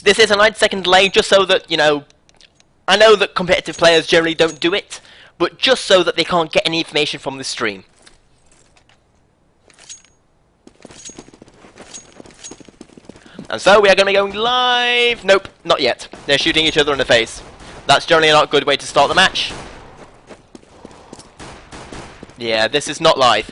This is a 9-second delay just so that, you know, I know that competitive players generally don't do it, but just so that they can't get any information from the stream. And so we are going to be going live. Nope, not yet. They're shooting each other in the face. That's generally not a good way to start the match. Yeah, this is not live.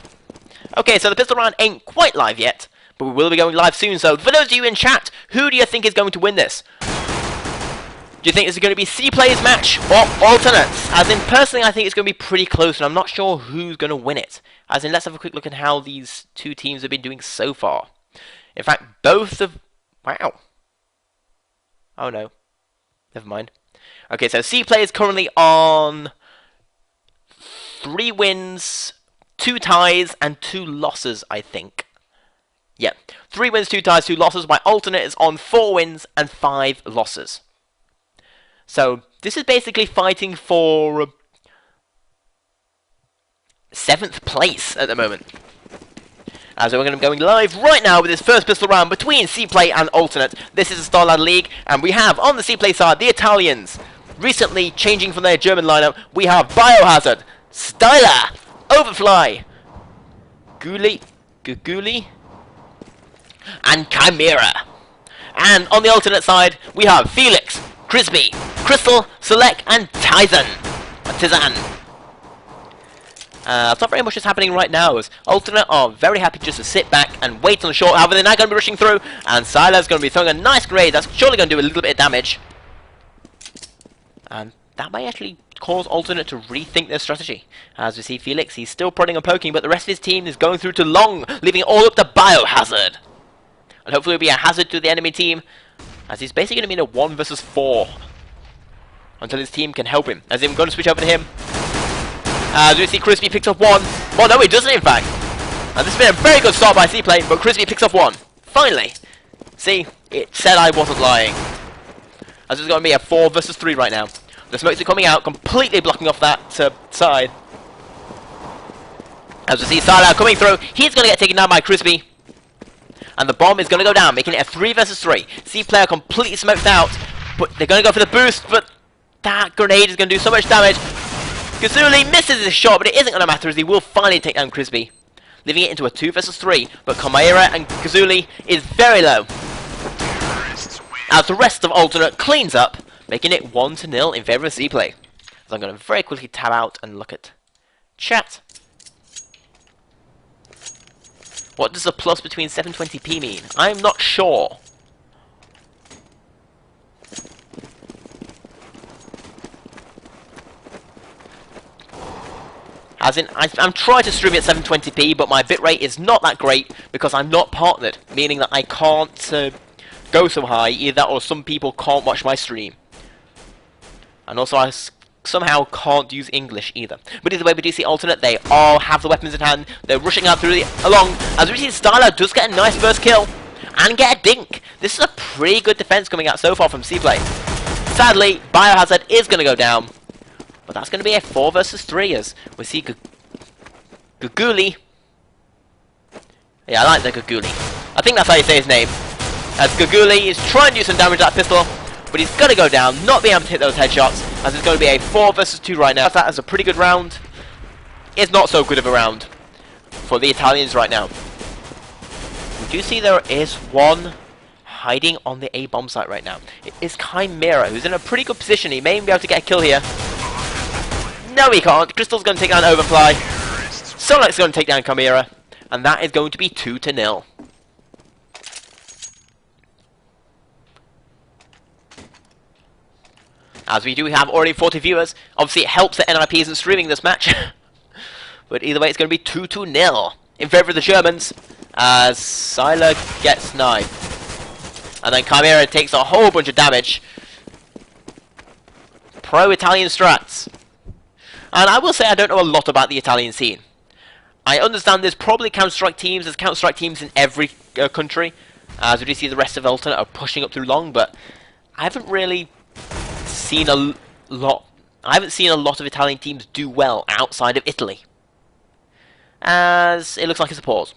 Okay, so the pistol round ain't quite live yet, but we will be going live soon. So for those of you in chat, who do you think is going to win this? Do you think this is going to be C players match or alternates? As in, personally, I think it's going to be pretty close, and I'm not sure who's going to win it. As in, let's have a quick look at how these two teams have been doing so far. In fact, both of... Wow. Oh no. Never mind. Okay, so C play is currently on 3 wins, 2 ties, and 2 losses, I think. Yeah, 3 wins, 2 ties, 2 losses, while alternate is on 4 wins and 5 losses. So, this is basically fighting for 7th place at the moment. So we're going to be going live right now with this first pistol round between C-Play and Alternate. This is a StarLadder League, and we have, on the C-Play side, the Italians. Recently changing from their German lineup, we have Biohazard, StarLadder, Overfly, Guguli, and Chimera. And on the alternate side, we have Felix, Crispy, Crystal, Select, and Tizan. It's not very much is happening right now, as Alternate are very happy just to sit back and wait on the short. However, they're now going to be rushing through, and Sila's going to be throwing a nice grenade. That's surely going to do a little bit of damage. And that may actually cause Alternate to rethink their strategy. As we see Felix, he's still prodding and poking, but the rest of his team is going through to long, leaving it all up to Biohazard. And hopefully it'll be a hazard to the enemy team, as he's basically going to be in a 1 versus 4. Until his team can help him. As I'm going to switch over to him. As we see Crispy picks up 1. Well, no, he doesn't, in fact. And this has been a very good start by C-Play, but Crispy picks up 1. Finally. See, it said I wasn't lying. As it's going to be a 4 versus 3 right now. The smokes are coming out, completely blocking off that side. As we see Sala coming through, he's going to get taken down by Crispy. And the bomb is going to go down, making it a 3 versus 3. C-Play are completely smoked out, but they're going to go for the boost, but that grenade is going to do so much damage. Gazuli misses his shot, but it isn't going to matter as he will finally take down Crispy, leaving it into a 2 versus 3. But Chimera and Gazuli is very low, as the rest of Alternate cleans up, making it 1-0 in favour of C-Play. So I'm going to very quickly tab out and look at chat. What does the plus between 720p mean? I'm not sure. As in, I'm trying to stream at 720p, but my bitrate is not that great because I'm not partnered, meaning that I can't go so high, either that or some people can't watch my stream. And also I somehow can't use English either. But either way, we do see Alternate, they all have the weapons in hand, they're rushing out through along, as we see StarLadder does get a nice first kill, and get a dink. This is a pretty good defense coming out so far from C-Play. Sadly, Biohazard is going to go down. But that's going to be a 4 versus 3 as we see Guguli. Yeah, I like the Guguli. I think that's how you say his name. As Guguli is trying to do some damage to that pistol, but he's going to go down, not being able to hit those headshots, as it's going to be a 4 versus 2 right now. That is a pretty good round. It's not so good of a round for the Italians right now. We do see there is one hiding on the A-bomb site right now. It is Chimera, who's in a pretty good position. He may be able to get a kill here. No, he can't. Crystal's going to take down Overfly. Solec's going to take down Chimera. And that is going to be 2-0. As we do have already 40 viewers. Obviously, it helps that NIP isn't streaming this match. But either way, it's going to be 2-0 in favour of the Germans. As Sila gets sniped. And then Chimera takes a whole bunch of damage. Pro-Italian strats. And I will say I don't know a lot about the Italian scene. I understand there's probably Counter-Strike teams. There's Counter-Strike teams in every country. As we do see the rest of Alternate are pushing up through long, but I haven't really seen a lot. I haven't seen a lot of Italian teams do well outside of Italy. As it looks like it's a pause.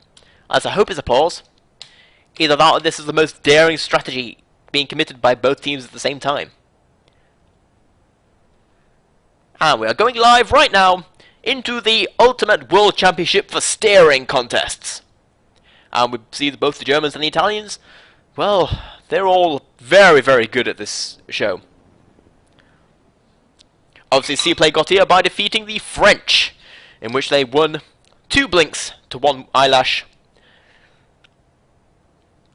As I hope it's a pause. Either that or this is the most daring strategy being committed by both teams at the same time. And we are going live right now into the Ultimate World Championship for steering contests. And we see that both the Germans and the Italians, well, they're all very, very good at this show. Obviously, Seaplay got here by defeating the French, in which they won 2 blinks to 1 eyelash.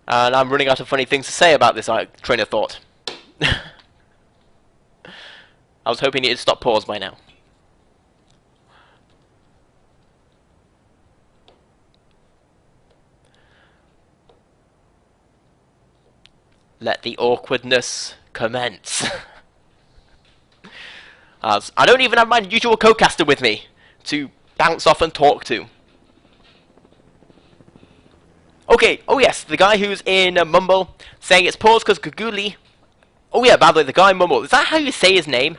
And I'm running out of funny things to say about this train of thought. I was hoping it'd stop pause by now. Let the awkwardness commence. As I don't even have my usual co-caster with me to bounce off and talk to. Okay, oh yes, the guy who's in Mumble saying it's paused because Guguli. Oh yeah, by the way, the guy in Mumble, is that how you say his name?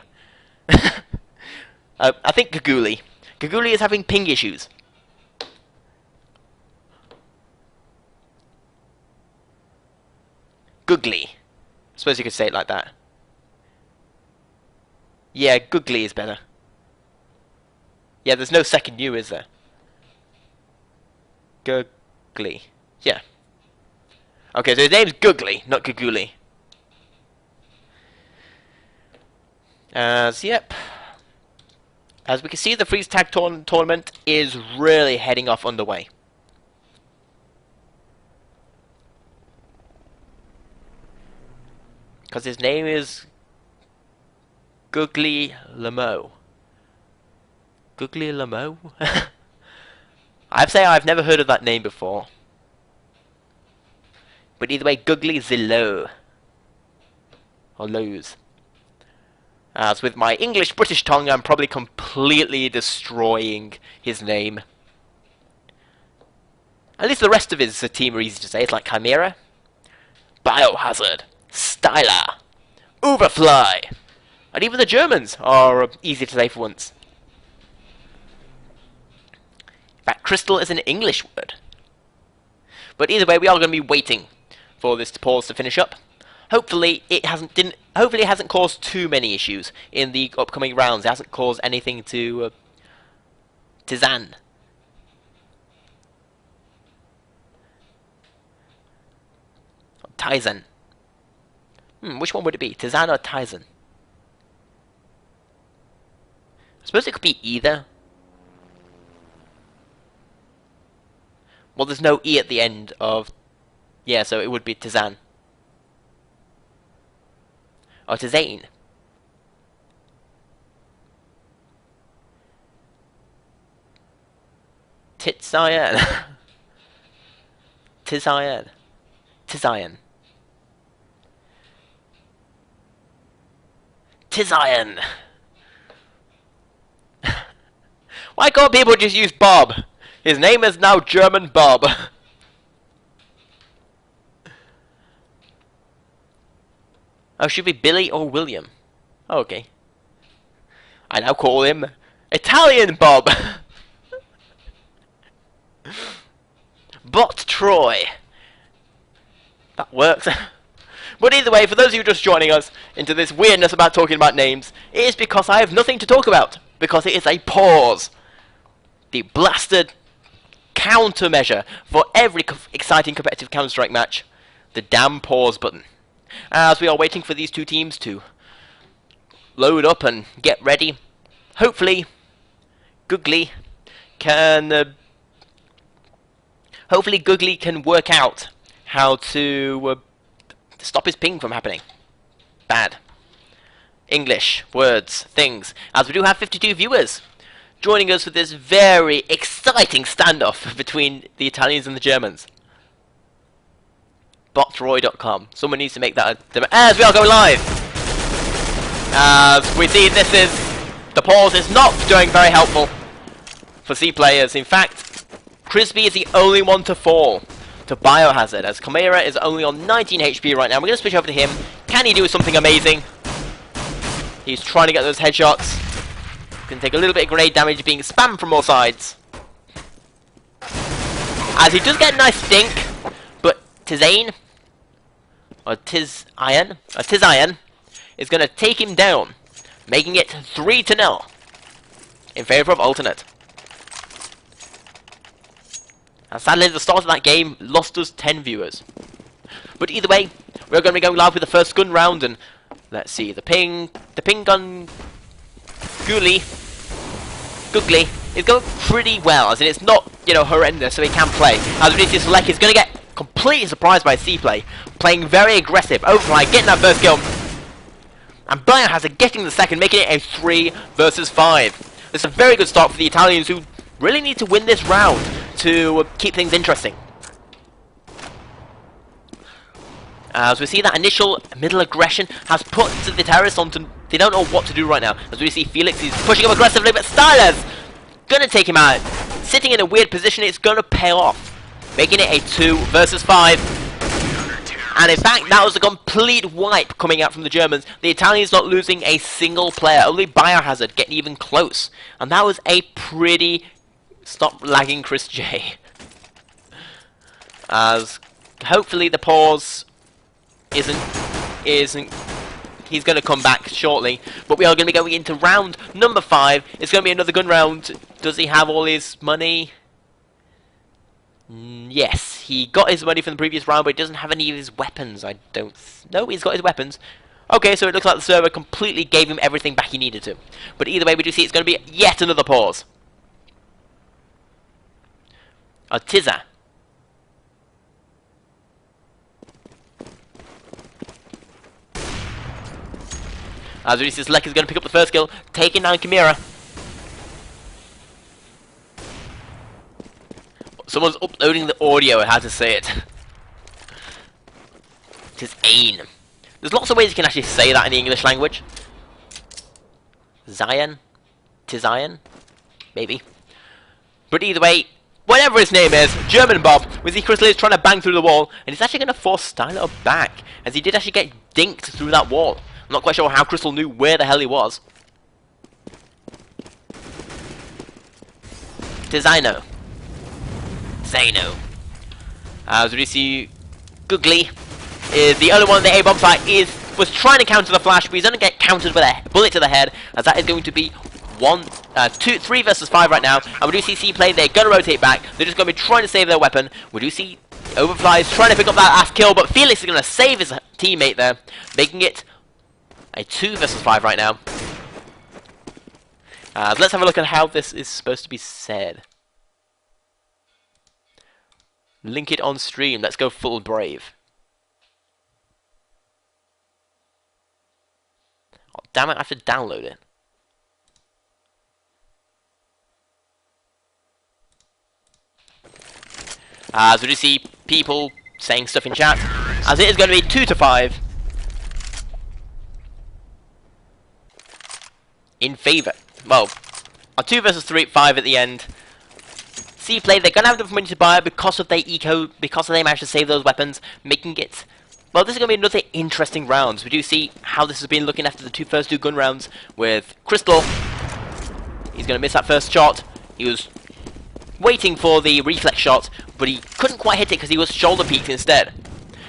I think Guguli. Guguli is having ping issues. Googly. I suppose you could say it like that. Yeah, Googly is better. Yeah, there's no second U, is there? Googly. Yeah. Okay, so his name's Googly, not Guguli. Yep. As we can see, the freeze tag tournament is really heading off underway. Because his name is Googly Lamo. Googly Lamo? I'd say I've never heard of that name before. But either way, Googly Zillow. Or Lowe's. As with my English-British tongue, I'm probably completely destroying his name. At least the rest of his team are easy to say. It's like Chimera, Biohazard, Styler, Overfly, and even the Germans are easy to say for once. In fact, crystal is an English word. But either way, we are going to be waiting for this pause to finish up. Hopefully it hasn't caused too many issues in the upcoming rounds. It hasn't caused anything to Tizan. Tizen. Which one would it be? Tizan or Tizen? I suppose it could be either. Well, there's no E at the end of... Yeah, so it would be Tizan. Or Tizane. Titzion. Tizion. Tizion. Tizion. Why can't people just use Bob? His name is now German Bob. Oh, should be Billy or William. Oh, okay. I now call him Italian Bob. Bot Troy. That works. But either way, for those of you just joining us into this weirdness about talking about names, it is because I have nothing to talk about. Because it is a pause. The blasted countermeasure for every exciting competitive Counter-Strike match. The damn pause button. As we are waiting for these two teams to load up and get ready, hopefully Googly can work out how to stop his ping from happening. Bad. English, words, things. As we do have 52 viewers joining us for this very exciting standoff between the Italians and the Germans. Botroy.com. Someone needs to make that as we are going live. As we see, the pause is not doing very helpful for C players. In fact, Crispy is the only one to fall to Biohazard, as Chimera is only on 19 HP right now. We're going to switch over to him. Can he do something amazing? He's trying to get those headshots. Can take a little bit of grenade damage being spammed from all sides. As he does get a nice stink, but Tizane or Tizian is going to take him down, making it 3-0 in favour of Alternate. And sadly, the start of that game lost us 10 viewers. But either way, we're going to be going live with the first gun round, and let's see, the ping gun Googly is going pretty well, as in it's not, you know, horrendous, so he can play. As Vinicius Select is going to get completely surprised by C-Play, playing very aggressive, overfly, getting that first kill. And Biohazard getting the second, making it a 3 versus 5. This is a very good start for the Italians, who really need to win this round to keep things interesting. As we see that initial middle aggression has put the terrorists onto... They don't know what to do right now. As we see Felix, he's pushing him aggressively, but StarLadder's gonna take him out. Sitting in a weird position, it's gonna pay off. Making it a 2 versus 5. And in fact, that was a complete wipe coming out from the Germans. The Italians not losing a single player. Only Biohazard getting even close. And that was a pretty... Stop lagging, Chris J. As hopefully the pause isn't he's going to come back shortly, but we are going to be going into round number 5. It's going to be another gun round. Does he have all his money? Yes, he got his money from the previous round, but he doesn't have any of his weapons. I don't know. He's got his weapons. Okay, so it looks like the server completely gave him everything back he needed to. But either way, we do see it's going to be yet another pause. Tiza. As Vinicius Lek is going to pick up the first kill, taking down Chimera. Someone's uploading the audio and how to say it. Tizain. There's lots of ways you can actually say that in the English language. Zion? Tizain? Maybe. But either way, whatever his name is, German Bob, we see Chris is trying to bang through the wall, and he's actually going to force StarLadder back, as he did actually get dinked through that wall. I'm not quite sure how Crystal knew where the hell he was. Tizino. Zano. As we see, Googly is the only one in the A-bomb site was trying to counter the flash, but he's going to get countered with a bullet to the head, as that is going to be 3 versus 5 right now. And we do see C-Play, they're going to rotate back. They're just going to be trying to save their weapon. We do see Overflies trying to pick up that last kill, but Felix is going to save his teammate there, making it a 2 versus 5 right now. Let's have a look at how this is supposed to be said. Link it on stream. Let's go full brave. Oh, damn it, I have to download it. As we do see people saying stuff in chat, as it is going to be 2 to 5 in favour. Well, a 2 versus 5 at the end. C-Play, they're going to have enough money to buy it because of their eco, because they managed to save those weapons, making it... Well, this is going to be another interesting round. We do see how this has been looking after the first two gun rounds with Crystal. He's going to miss that first shot. He was waiting for the reflex shot, but he couldn't quite hit it because he was shoulder peaked instead.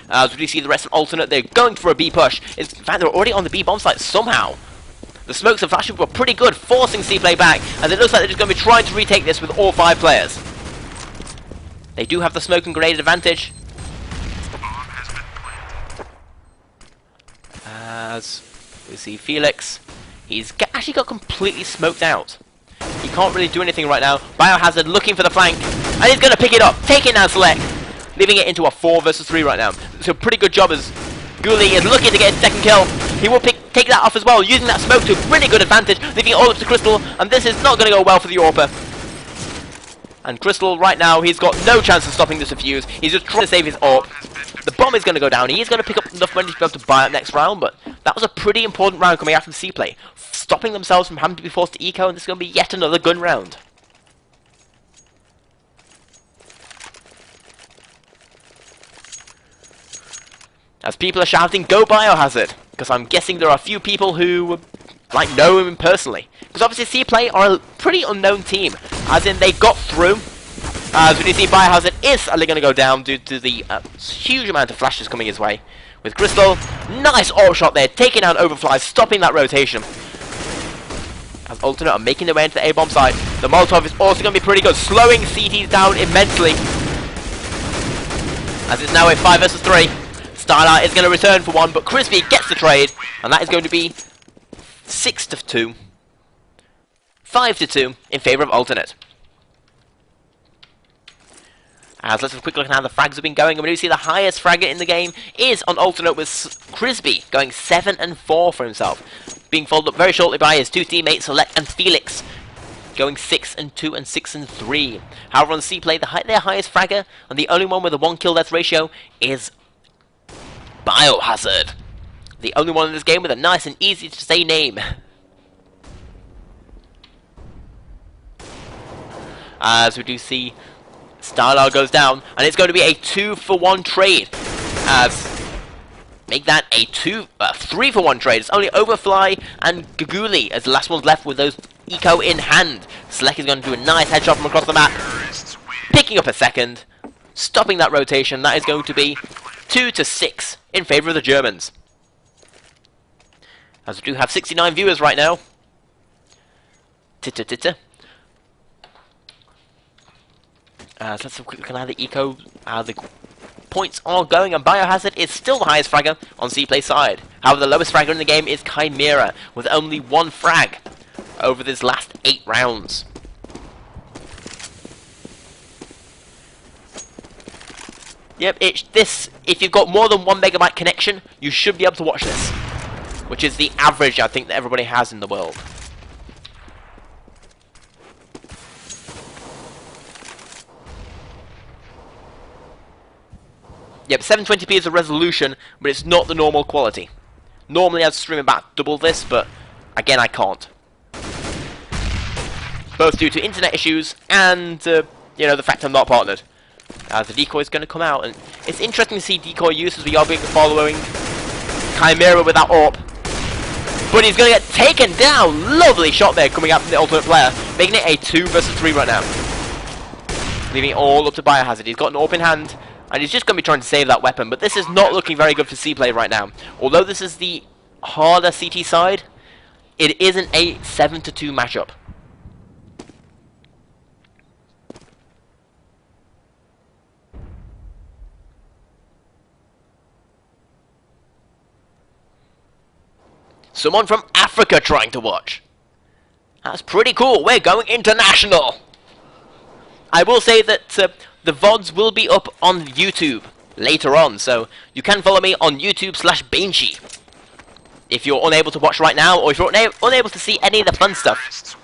As we do see the rest of Alternate, they're going for a B push. In fact, they're already on the B bomb site somehow. The smokes and flashes were pretty good, forcing C-Play back, as it looks like they're just going to be trying to retake this with all 5 players. They do have the smoke and grenade advantage. As we see Felix, he's actually got completely smoked out. He can't really do anything right now. Biohazard looking for the flank, and he's going to pick it up, taking down Select, leaving it into a 4 versus 3 right now. So a pretty good job as Ghoulie is looking to get his second kill. He will take that off as well, using that smoke to really good advantage, leaving it all up to Crystal, and this is not going to go well for the AWPer. And Crystal, right now, he's got no chance of stopping this defuse. He's just trying to save his AWP. The bomb is going to go down. He is going to pick up enough money to be able to buy up next round, but that was a pretty important round coming out from C-Play, stopping themselves from having to be forced to eco, and this is going to be yet another gun round. As people are shouting, "Go Biohazard!" Because I'm guessing there are a few people who know him personally. Because obviously C-Play are a pretty unknown team, as in they got through. As we see, Biohazard is only going to go down due to the huge amount of flashes coming his way. with Crystal. Nice AWP shot there, taking down Overfly, stopping that rotation. As Alternate are making their way into the A-bomb side. The Molotov is also going to be pretty good, slowing CTs down immensely. As it's now a 5 versus 3. StarLadder is going to return for one, but Crispy gets the trade, and that is going to be 6 to 2. 5 to 2 in favour of Alternate. As let's have a quick look at how the frags have been going, and we do see the highest fragger in the game is on Alternate with Crispy going 7 and 4 for himself. Being followed up very shortly by his two teammates, Select and Felix, going 6 and 2 and 6 and 3. However, on C-Play, their highest fragger, and the only one with a 1 kill death ratio, is Biohazard. The only one in this game with a nice and easy to say name. As we do see StarLadder goes down, and it's going to be a 2-for-1 trade. As make that a 3-for-1 trade. It's only Overfly and Gaguli as the last ones left with those eco in hand. Select is going to do a nice headshot from across the map, picking up a second, stopping that rotation. That is going to be 2 to 6 in favour of the Germans. As we do have 69 viewers right now. Titter titter. So let's have a quick look at how the eco, how the points are going, and Biohazard is still the highest fragger on C-Play side. However, the lowest fragger in the game is Chimera, with only 1 frag over this last 8 rounds. Yep, if you've got more than 1 megabyte connection, you should be able to watch this, which is the average I think that everybody has in the world. Yep, 720p is the resolution, but it's not the normal quality. Normally I'd stream about double this, but again I can't. Both due to internet issues and, you know, the fact I'm not partnered. The decoy is going to come out, and it's interesting to see decoy use as we are being following Chimera with that AWP. But he's going to get taken down! Lovely shot there coming out from the Alternate player, making it a 2 versus 3 right now. Leaving it all up to Biohazard. He's got an AWP in hand, and he's just going to be trying to save that weapon, but this is not looking very good for C-Play right now. Although this is the harder CT side, it isn't a 7 to 2 matchup. Someone from Africa trying to watch. That's pretty cool. We're going international. I will say that the VODs will be up on YouTube later on, so you can follow me on YouTube/Banshee if you're unable to watch right now, or if you're unable to see any of the fun stuff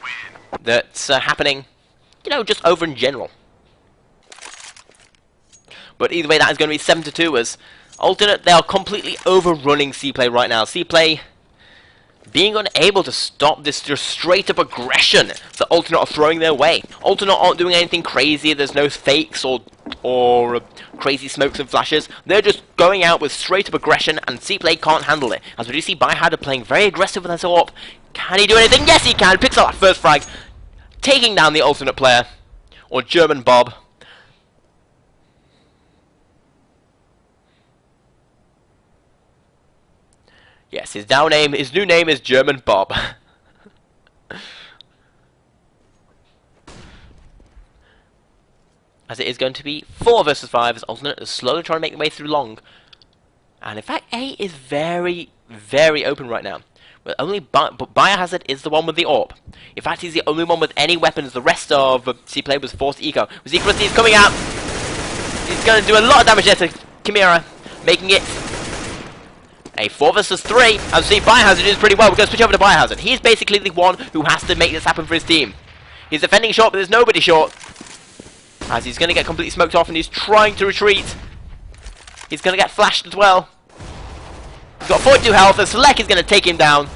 that's happening, you know, just over in general. But either way, that is going to be 7 to 2 as Alternate, they are completely overrunning C-Play right now. C-Play being unable to stop this just straight up aggression that Alternate are throwing their way. Alternate aren't doing anything crazy. There's no fakes or crazy smokes and flashes. They're just going out with straight up aggression, and C-Play can't handle it. As we do see Biohazard playing very aggressive with his AWP. Can he do anything? Yes, he can. Picks up that first frag, taking down the Alternate player, or German Bob. Yes, his new name is German Bob. As it is going to be 4 versus 5 as Alternate is slowly trying to make their way through long. And in fact, A is very, very open right now. But Biohazard is the one with the AWP. In fact, he's the only one with any weapons. The rest of C-Play was forced eco. We see Krusty is coming out. He's going to do a lot of damage there to Chimera, making it a 4 versus 3, and see Biohazard is pretty well. We're going to switch over to Biohazard. He's basically the one who has to make this happen for his team. He's defending short, but there's nobody short. As he's going to get completely smoked off, and he's trying to retreat. He's going to get flashed as well. He's got 42 health, and Select is going to take him down.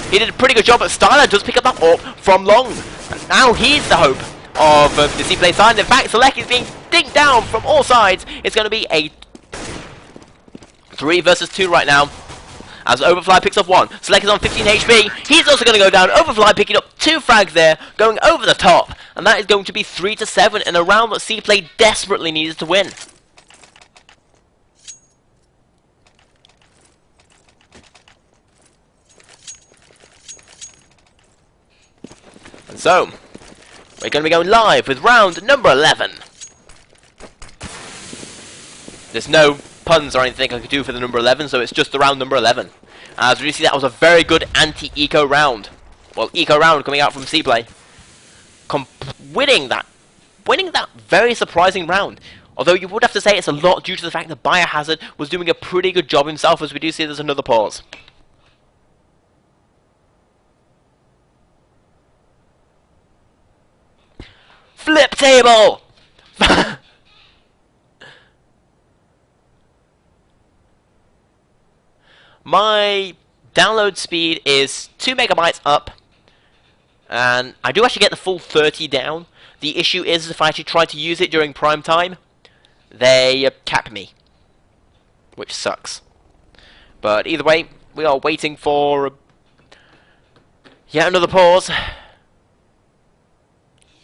He did a pretty good job, but StarLadder does pick up that AWP from long. And now he's the hope of the C-Play side. In fact, Select is being dinked down from all sides. It's going to be a 3 versus 2 right now, as Overfly picks up 1. Select is on 15 HP. He's also going to go down. Overfly picking up 2 frags there, going over the top. And that is going to be 3 to 7 in a round that C-Play desperately needs to win. So, we're going to be going live with round number 11. There's no puns or anything I could do for the number 11, so it's just the round number 11. As you see, that was a very good anti-eco round. Well, eco round coming out from C-Play. Winning that very surprising round. Although you would have to say it's a lot due to the fact that Biohazard was doing a pretty good job himself, as we do see there's another pause. Flip table! My download speed is 2 megabytes up, and I do actually get the full 30 down. The issue is if I actually try to use it during prime time, they cap me, which sucks. But either way, we are waiting for yet another pause.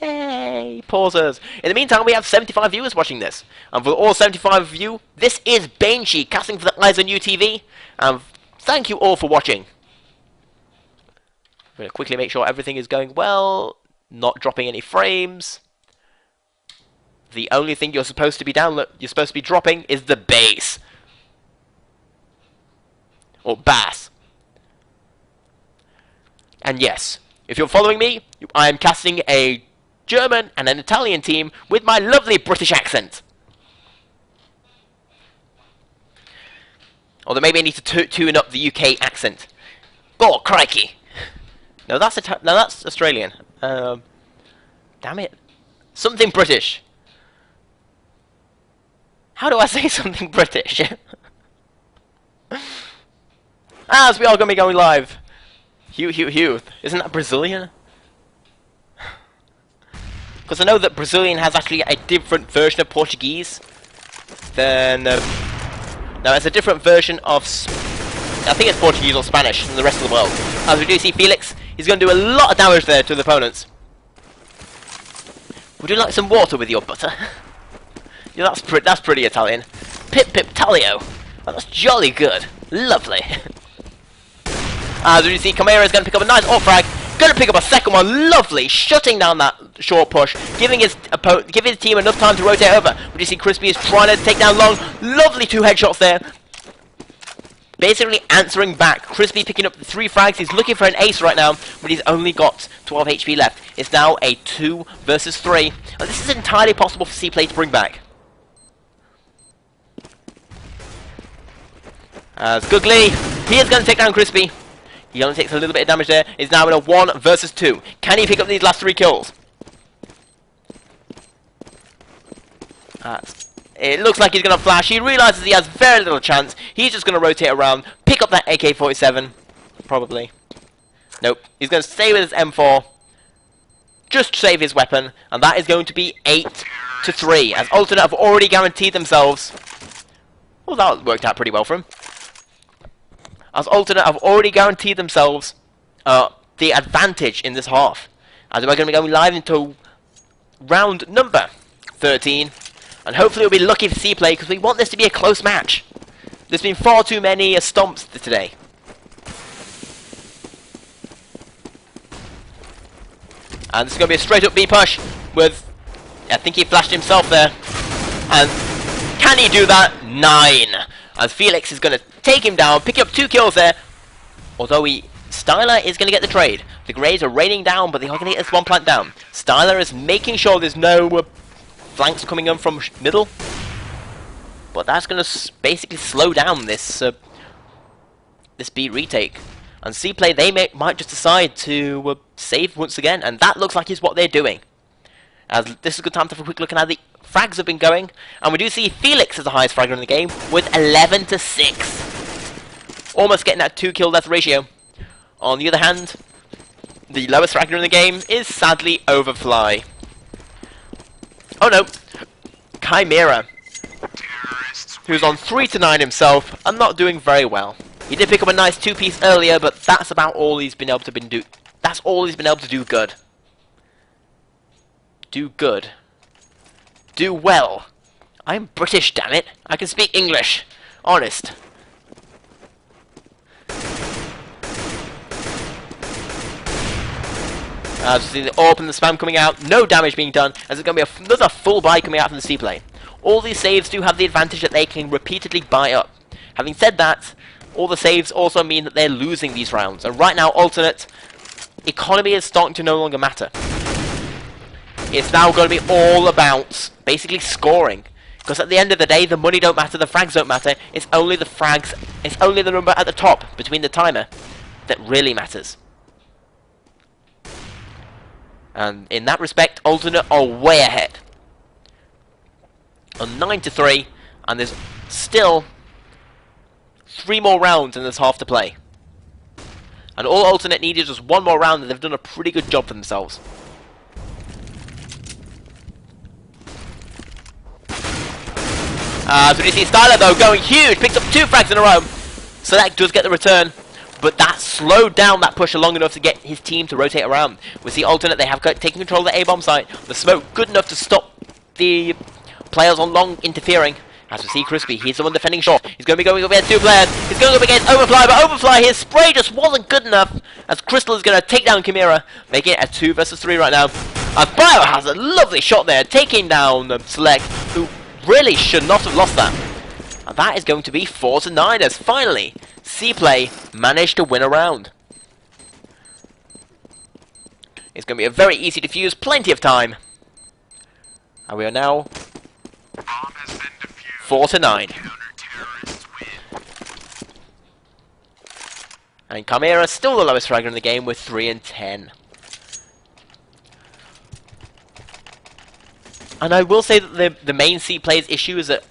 Yay, pausers. In the meantime, we have 75 viewers watching this. And for all 75 of you, this is Baneshee casting for the Eyes on You TV. And thank you all for watching. I'm going to quickly make sure everything is going well, not dropping any frames. The only thing you're supposed to be dropping is the bass. Or bass. And yes, if you're following me, I am casting a German and an Italian team with my lovely British accent. Although maybe I need to tune up the UK accent. Oh, crikey. No, that's Australian. Damn it. Something British. How do I say something British? As we are going to be going live. Hugh. Isn't that Brazilian? Because I know that Brazilian has actually a different version of Portuguese than... no, it's a different version of... I think it's Portuguese or Spanish than the rest of the world. As we do see Felix, he's going to do a lot of damage there to the opponents. Would you like some water with your butter? Yeah, that's pretty Italian. Pip Talio. Oh, that's jolly good. Lovely. As we see, Chimera is going to pick up a nice frag. Going to pick up a second one. Lovely. Shutting down that short push. Giving his team enough time to rotate over. We do see Crispy is trying to take down Long. Lovely 2 headshots there. Basically answering back. Crispy picking up the 3 frags. He's looking for an ace right now, but he's only got 12 HP left. It's now a 2 versus 3. And this is entirely possible for C-Play to bring back. As Googly, he is going to take down Crispy. He only takes a little bit of damage there. He's now in a 1 versus 2. Can he pick up these last 3 kills? It looks like he's going to flash. He realizes he has very little chance. He's just going to rotate around, pick up that AK-47. Probably. Nope. He's going to stay with his M4. Just save his weapon. And that is going to be 8 to 3. As Alternate have already guaranteed themselves... Well, that worked out pretty well for him. As Alternate have already guaranteed themselves the advantage in this half. As we're going to be going live into round number 13. And hopefully we'll be lucky for C-Play because we want this to be a close match. There's been far too many stomps today. And this is going to be a straight up B push with... I think he flashed himself there. And can he do that? 9. As Felix is going to take him down, picking up 2 kills there. Although Styler is going to get the trade. The Greys are raining down, but they are going to get this 1 plant down. Styler is making sure there's no flanks coming in from middle. But that's going to basically slow down this this B retake. And C-Play, they might just decide to save once again. And that looks like is what they're doing. As this is a good time to have a quick look at how the frags have been going. And we do see Felix is the highest fragger in the game with 11 to 6. Almost getting that 2 kill death ratio. On the other hand, the lowest fragger in the game is sadly Overfly. Oh no, Chimera, who's on 3 to 9 himself and not doing very well. He did pick up a nice 2-piece earlier, but that's about all he's been able to do. That's all he's been able to do good. Do good. Do well. I'm British, damn it. I can speak English. Honest. As we see the AWP and the spam coming out, no damage being done, as it's going to be another full buy coming out from the C plane. All these saves do have the advantage that they can repeatedly buy up. Having said that, all the saves also mean that they're losing these rounds. And right now, alternate economy is starting to no longer matter. It's now going to be all about basically scoring. Because at the end of the day, the money don't matter, the frags don't matter. It's only the frags, it's only the number at the top between the timer that really matters. And in that respect, alternate are way ahead. On 9-3, and there's still 3 more rounds and there's half to play. And all alternate needed was 1 more round, and they've done a pretty good job for themselves. So you see StarLadder though going huge, picks up 2 frags in a row. So that does get the return. But that slowed down that push long enough to get his team to rotate around. We see alternate, they have taken control of the A-bomb site. The smoke good enough to stop the players on long interfering. As we see Crispy, he's the one defending short. He's going to be going up against 2 players. He's going up against Overfly, but Overfly, his spray just wasn't good enough. As Crystal is going to take down Chimera, making it a 2 versus 3 right now. As Bio has a lovely shot there, taking down Select, who really should not have lost that. And that is going to be 4-9 as finally C-Play managed to win a round. It's going to be a very easy defuse, plenty of time. And we are now 4-9. And Chimera still the lowest fragger in the game with 3-10. And I will say that the main C-Play's issue is that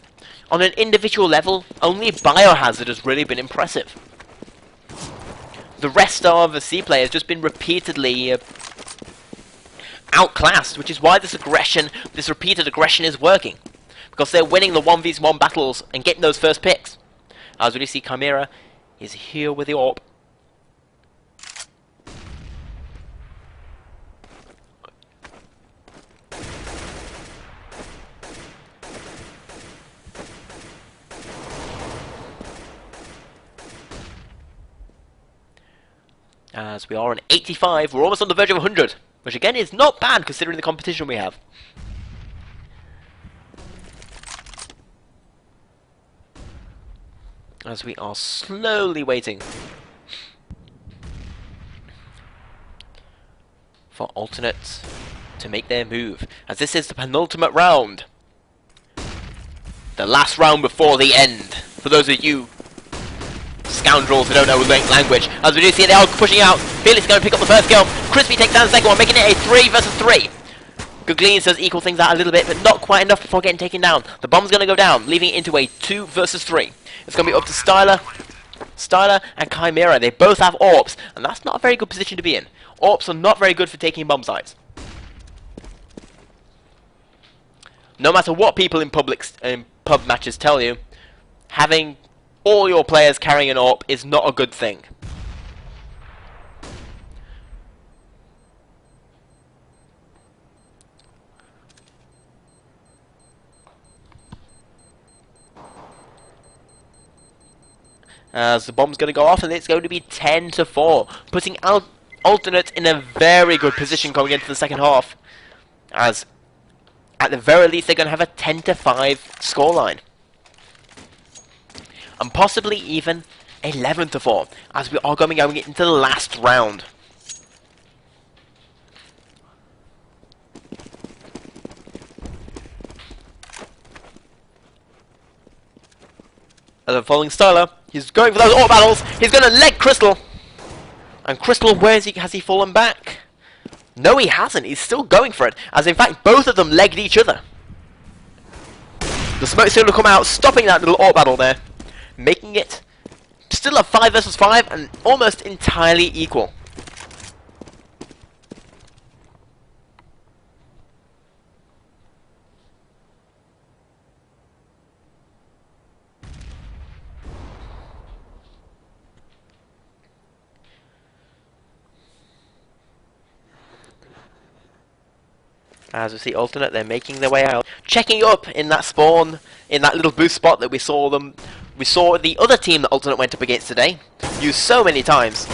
on an individual level, only Biohazard has really been impressive. The rest of the C-Play has just been repeatedly outclassed, which is why this repeated aggression is working. Because they're winning the 1v1 battles and getting those first picks. As we see, Chimera is here with the AWP. As we are on 85, we're almost on the verge of 100, which again is not bad considering the competition we have. As we are slowly waiting for alternates to make their move, as this is the penultimate round. The last round before the end, for those of you scoundrels who don't know language. As we do see, they are pushing out. Felix is going to pick up the first kill. Crispy takes down the second one, making it a 3 versus 3. Googleans does equal things out a little bit, but not quite enough before getting taken down. The bomb's going to go down, leaving it into a 2 versus 3. It's going to be up to StarLadder and Chimera. They both have AWPs, and that's not a very good position to be in. AWPs are not very good for taking bomb sites. No matter what people in pub matches tell you, having all your players carrying an AWP is not a good thing. As the bomb's going to go off, and it's going to be 10-4, putting alternate in a very good position going into the second half. As at the very least, they're going to have a 10-5 scoreline. And possibly even 11-4, as we are going into the last round. As I'm following StarLadder, he's going for those AWP battles. He's going to leg Crystal. And Crystal, has he fallen back? No, he hasn't. He's still going for it. As in fact, both of them legged each other. The smoke's going to come out, stopping that little AWP battle there. Making it still a 5 versus 5 and almost entirely equal. As we see alternate, they're making their way out. Checking up in that spawn, in that little boost spot that we saw them. We saw the other team that alternate went up against today, used so many times.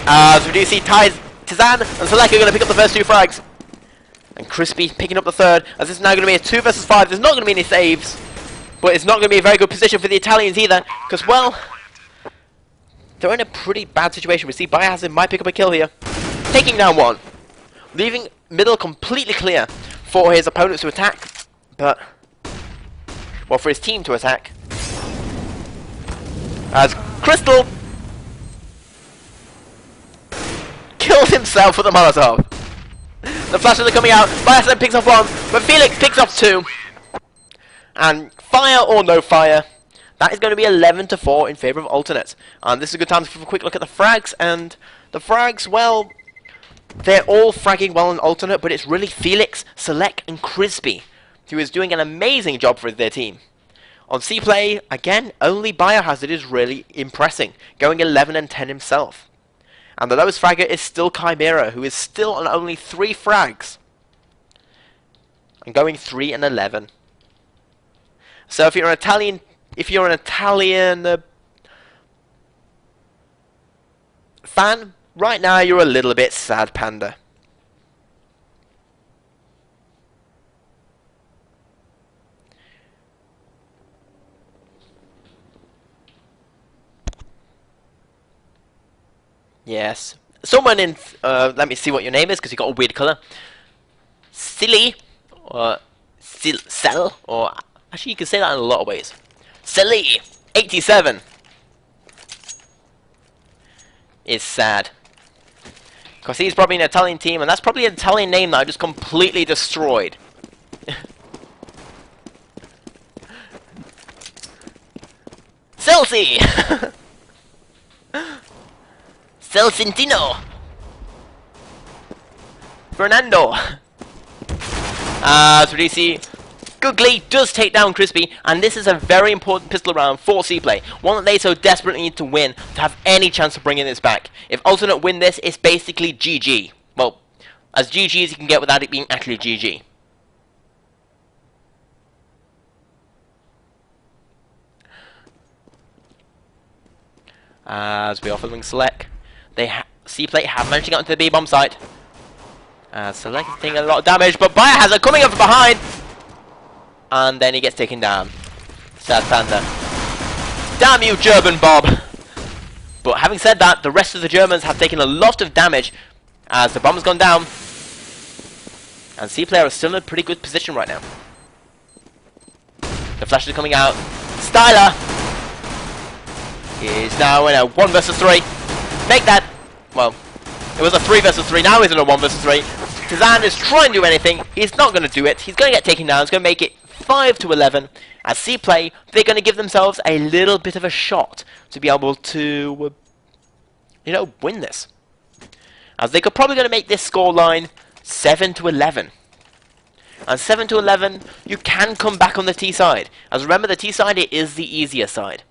As we do see Ty's Tizan and Select are going to pick up the first 2 frags. And Crispy picking up the third, as this is now going to be a 2 versus 5. There's not going to be any saves. But it's not going to be a very good position for the Italians either. Because, well, they're in a pretty bad situation. We see Biohazard might pick up a kill here. Taking down 1. Leaving middle completely clear for his opponents to attack. But, well, for his team to attack. As Crystal kills himself with a Molotov. The flashes are coming out. Biohazard picks off 1, but Felix picks off 2. And fire or no fire, that is going to be 11-4 in favour of Alternate. And this is a good time to have a quick look at the frags. And the frags, well, they're all fragging well on Alternate, but it's really Felix, Select, and Crispy who is doing an amazing job for their team. On C-Play, again, only Biohazard is really impressing, going 11-10 himself. And the lowest fragger is still Chimera, who is still on only 3 frags. And going 3-11. So if you're an Italian fan, right now you're a little bit sad, Panda. Yes. Someone in, let me see what your name is, because you got a weird colour. Silly, or Cell, or actually you can say that in a lot of ways. Silly 87 is sad. Because he's probably an Italian team, and that's probably an Italian name that I just completely destroyed. Celsi! Celsintino! Fernando! So you see, Googly does take down Crispy, and this is a very important pistol round for C-Play. One that they so desperately need to win to have any chance of bringing this back. If Alternate win this, it's basically GG. Well, as GG as you can get without it being actually GG. As we are following Select, C-Play have managed to get onto the B-bomb site. Select is taking a lot of damage, but Biohazard coming up from behind! And then he gets taken down. Sad Panda. Damn you, German Bob! But having said that, the rest of the Germans have taken a lot of damage as the bomb's gone down. And C-Player is still in a pretty good position right now. The flashes are coming out. Styler is now in a 1 versus 3. Make that, well, it was a 3 versus 3, now he's in a 1 versus 3. Tizan is trying to do anything, he's not going to do it, he's going to get taken down, he's going to make it 5-11. As C-Play, they're going to give themselves a little bit of a shot to be able to, you know, win this. As they could probably going to make this scoreline 7-11. And 7-11, you can come back on the T side. As remember, the T side it is the easier side.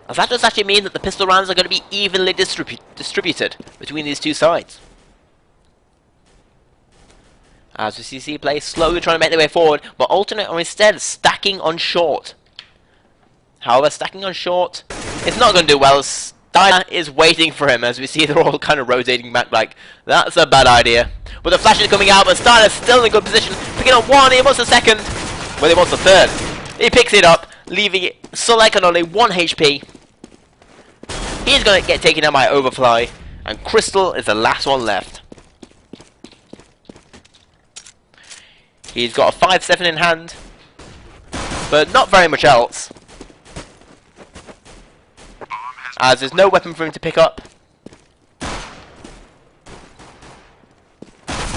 As that does actually mean that the pistol rounds are going to be evenly distributed between these two sides. As we see C-Play slowly trying to make their way forward, but Alternate are instead stacking on short. However, stacking on short, it's not going to do well. Styler is waiting for him, as we see they're all kind of rotating back like, that's a bad idea. But the flash is coming out, but Styler's still in a good position, picking up 1, he wants a 2nd, well he wants a 3rd. He picks it up, leaving it Select on only 1 HP. He's going to get taken out by Overfly, and Crystal is the last one left. He's got a 5-7 in hand, but not very much else. As there's no weapon for him to pick up.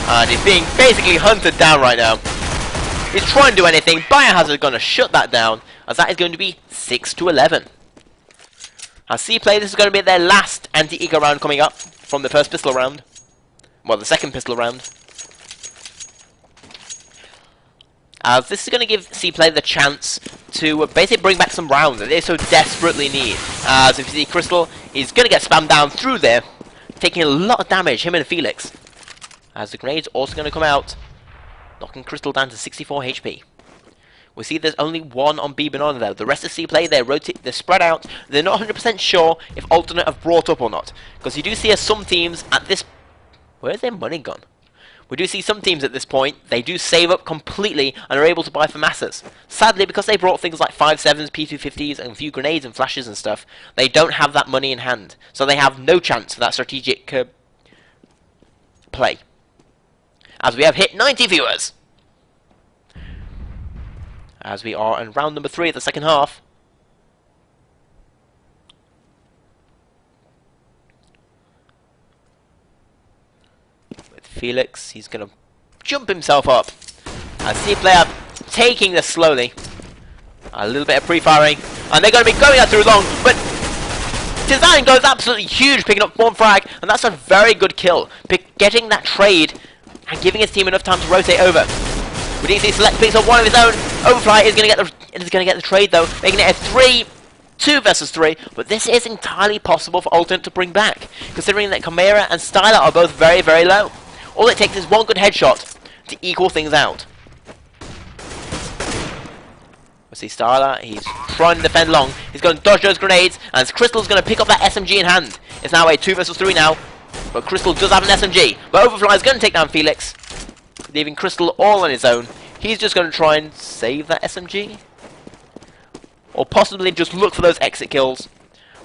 And he's being basically hunted down right now. He's trying to do anything, Biohazard going to shut that down, as that is going to be 6-11. As C-Play, this is going to be their last anti-eco round coming up from the first pistol round. Well, the second pistol round. As this is going to give C-Play the chance to basically bring back some rounds that they so desperately need. As if you see, Crystal is going to get spammed down through there, taking a lot of damage, him and Felix. As the grenade's also going to come out, knocking Crystal down to 64 HP. We see there's only one on B banana there. The rest of C play, they're spread out. They're not 100% sure if alternate have brought up or not. Because you do see some teams at this... Where's their money gone? We do see some teams at this point, they do save up completely and are able to buy for masses. Sadly, because they brought things like 5.7s, P250s, and a few grenades and flashes and stuff, they don't have that money in hand. So they have no chance for that strategic play. As we have hit 90 viewers. As we are in round number 3 of the second half. With Felix, he's going to jump himself up. As C player taking this slowly. A little bit of pre-firing. And they're going to be going out through long. But Design goes absolutely huge, picking up 1 frag. And that's a very good kill. Getting that trade and giving his team enough time to rotate over. We didn't see Select picks up one of his own. Overfly is going to get the trade though, making it a 2 versus 3. But this is entirely possible for Alternate to bring back, considering that Chimera and StarLadder are both very, very low. All it takes is one good headshot to equal things out. We see StarLadder, he's trying to defend long. He's going to dodge those grenades, and Crystal's going to pick up that SMG in hand. It's now a 2 versus 3 now, but Crystal does have an SMG. But Overfly is going to take down Felix, leaving Crystal all on his own. He's just going to try and save that SMG. Or possibly just look for those exit kills.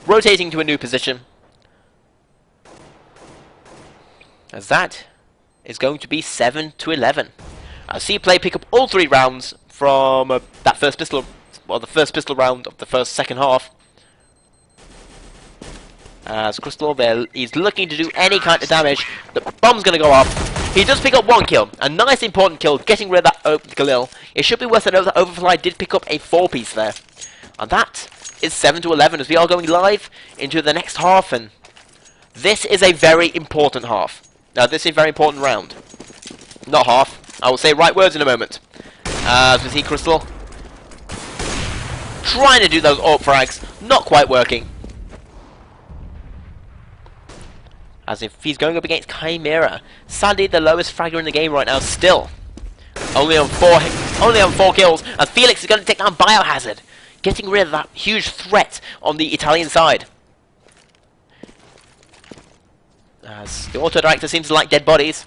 Rotating to a new position. As that is going to be 7-11. C play pick up all 3 rounds from that first pistol, well, the first pistol round of the second half. As Crystal there, he's looking to do any kind of damage. The bomb's going to go off. He does pick up 1 kill, a nice important kill, getting rid of that Galil. It should be worth it that Overfly did pick up a 4-piece there. And that is 7-11 as we are going live into the next half, and this is a very important half. Now this is a very important round. Not half, I will say right words in a moment. As we see Crystal trying to do those AWP frags, not quite working. As if he's going up against Chimera. Sadly, the lowest fragger in the game right now still. Only on 4 kills. And Felix is going to take down Biohazard, getting rid of that huge threat on the Italian side. As the auto director seems to like dead bodies.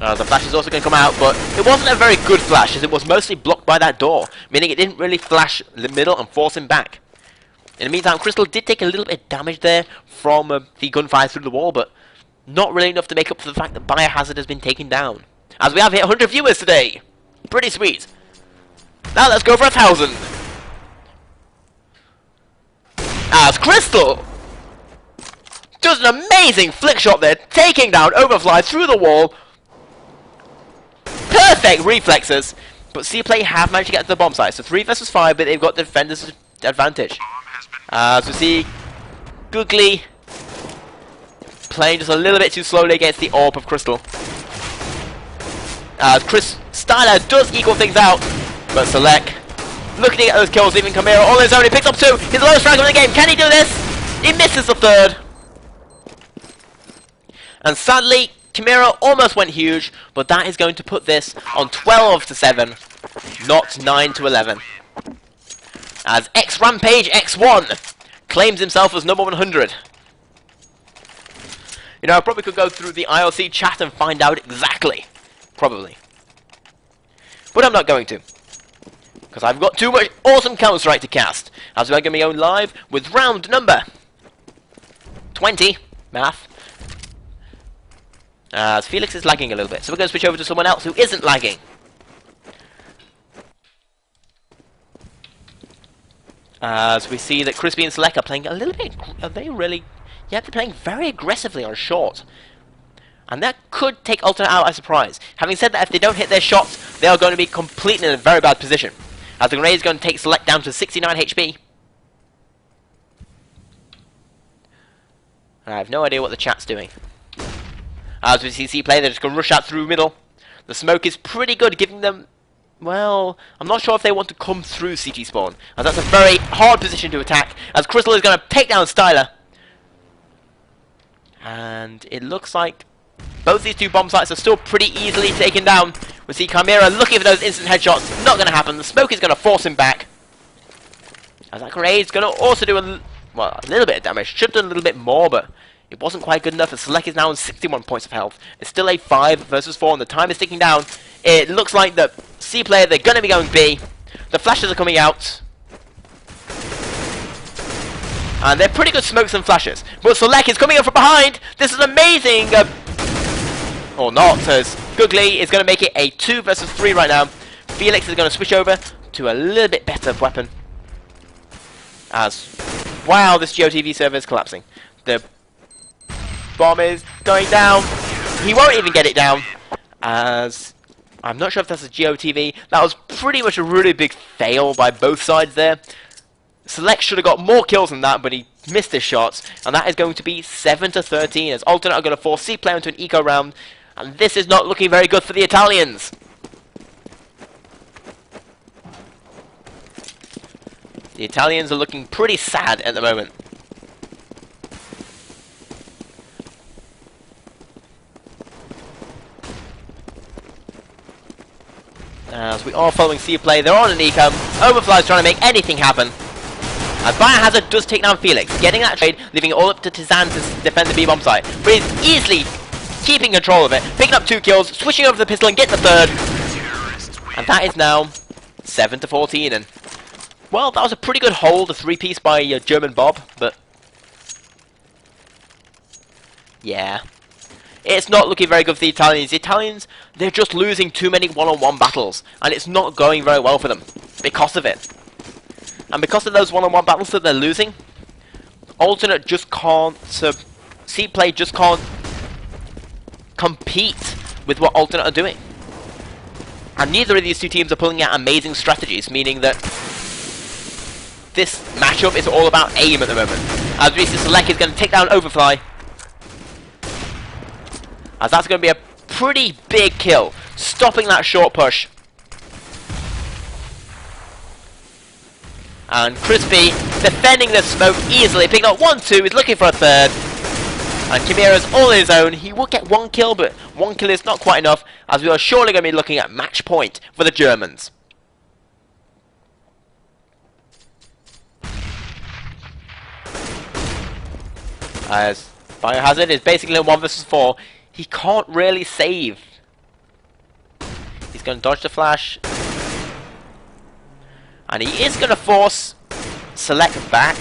The flash is also going to come out, but it wasn't a very good flash, as it was mostly blocked by that door, meaning it didn't really flash the middle and force him back. In the meantime, Crystal did take a little bit of damage there from the gunfire through the wall, but not really enough to make up for the fact that Biohazard has been taken down. As we have hit 100 viewers today. Pretty sweet. Now let's go for 1,000. As Crystal does an amazing flick shot there, taking down Overfly through the wall. Perfect reflexes, but C-Play have managed to get to the bomb site. So 3 versus 5, but they've got the defender's advantage. As we see Googly playing just a little bit too slowly against the AWP of Crystal. StarLadder does equal things out, but Select looking at those kills, leaving Chimera all on his own. He picks up 2. He's the lowest fragment in the game. Can he do this? He misses the 3rd. And sadly, Chimera almost went huge, but that is going to put this on 12-7, not 9-11. As X-Rampage X1 claims himself as number 100. You know, I probably could go through the ILC chat and find out exactly. Probably. But I'm not going to. Because I've got too much awesome Counter-Strike to cast. As we're going to be going live with round number 20. Math. As Felix is lagging a little bit. So we're going to switch over to someone else who isn't lagging. As we see that Crispy and Select are playing a little bit... Are they really... Yeah, they're playing very aggressively on short. And that could take Alternate out by surprise. Having said that, if they don't hit their shots, they are going to be completely in a very bad position. As the grenade is going to take Select down to 69 HP. I have no idea what the chat's doing. As we see C-Play, they're just going to rush out through middle. The smoke is pretty good, giving them... Well, I'm not sure if they want to come through CT spawn, as that's a very hard position to attack, as Crystal is going to take down Styler. And it looks like both these two bomb sites are still pretty easily taken down. We see Chimera looking for those instant headshots. Not going to happen. The smoke is going to force him back. As that grenade's going to also do a little bit of damage. Should have done a little bit more, but it wasn't quite good enough. And Select is now on 61 points of health. It's still a 5 versus 4, and the time is ticking down. It looks like the C player, they're going to be going B. The flashes are coming out. And they're pretty good smokes and flashes. But Select is coming up from behind. This is amazing. Or not, as Googly is going to make it a 2 versus 3 right now. Felix is going to switch over to a little bit better weapon. As, wow, this GOTV server is collapsing. The bomb is going down. He won't even get it down. As, I'm not sure if that's a GOTV. That was pretty much a really big fail by both sides there. Select should have got more kills than that, but he missed his shots. And that is going to be 7 to 13, as Alternate are going to force C player into an eco round. And this is not looking very good for the Italians. The Italians are looking pretty sad at the moment. As we are following C play, they're on an eco. Overfly is trying to make anything happen. As Biohazard does take down Felix, getting that trade, leaving it all up to Tizan to defend the B-bomb site. But he's easily keeping control of it, picking up 2 kills, switching over to the pistol and getting the 3rd. And that is now 7 to 14. And well, that was a pretty good hold, a 3-piece by German Bob, but yeah, it's not looking very good for the Italians. The Italians, they're just losing too many one-on-one battles, and it's not going very well for them because of it. And because of those one-on-one battles that they're losing, Alternate just can't, C-Play just can't compete with what Alternate are doing. And neither of these two teams are pulling out amazing strategies, meaning that this matchup is all about aim at the moment. As we see, Select is going to take down Overfly. As that's going to be a pretty big kill, stopping that short push. And Crispy defending the smoke easily, picking up 1-2, he's looking for a 3rd. And Chimera's all on his own. He will get 1 kill, but 1 kill is not quite enough, as we are surely going to be looking at match point for the Germans. As Biohazard is basically a 1 versus 4. He can't really save. He's going to dodge the flash. And he is going to force Select back.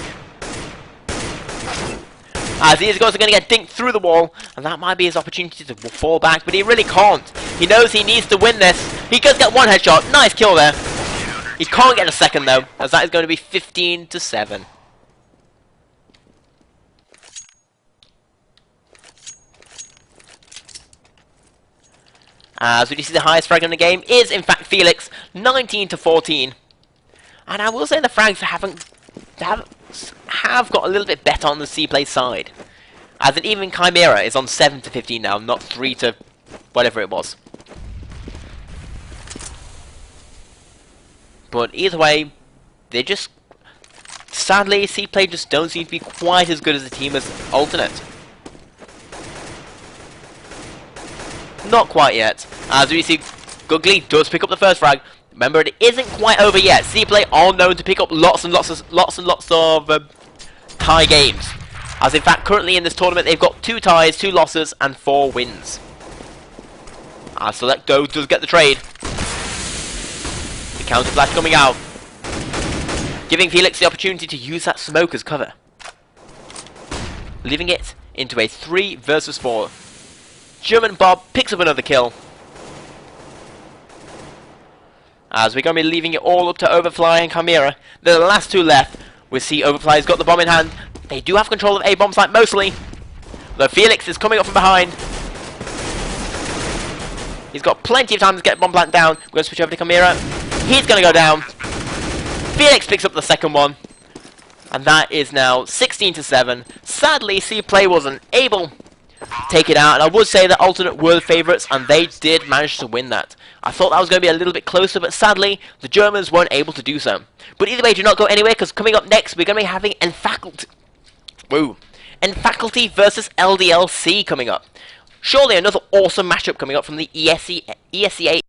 As he is also going to get dinked through the wall. And that might be his opportunity to fall back. But he really can't. He knows he needs to win this. He does get 1 headshot. Nice kill there. He can't get a second though, as that is going to be 15 to 7. As we see, the highest frag in the game is in fact Felix, 19 to 14. And I will say the frags have got a little bit better on the C-Play side. As in even Chimera is on 7 to 15 now, not 3 to whatever it was. But either way, they just, sadly, C-Play just don't seem to be quite as good as a team as Alternate. Not quite yet. As we see, Googly does pick up the first frag. Remember, it isn't quite over yet. C-Play are known to pick up lots and lots of tie games. As in fact, currently in this tournament, they've got 2 ties, 2 losses, and 4 wins. As Select does get the trade. The counter flash coming out, giving Felix the opportunity to use that smoke as cover, leaving it into a 3 versus 4. German Bob picks up another kill. As we're going to be leaving it all up to Overfly and Chimera. They're the last 2 left. We see Overfly's got the bomb in hand. They do have control of A bomb site mostly. Though Felix is coming up from behind. He's got plenty of time to get bomb plant down. We're going to switch over to Chimera. He's going to go down. Felix picks up the second one. And that is now 16 to 7. Sadly, C-Play wasn't able take it out, and I would say that Alternate were the favourites, and they did manage to win that. I thought that was going to be a little bit closer, but sadly, the Germans weren't able to do so. But either way, do not go anywhere, because coming up next, we're going to be having and Faculty versus LDLC coming up. Surely another awesome matchup coming up from the ESEA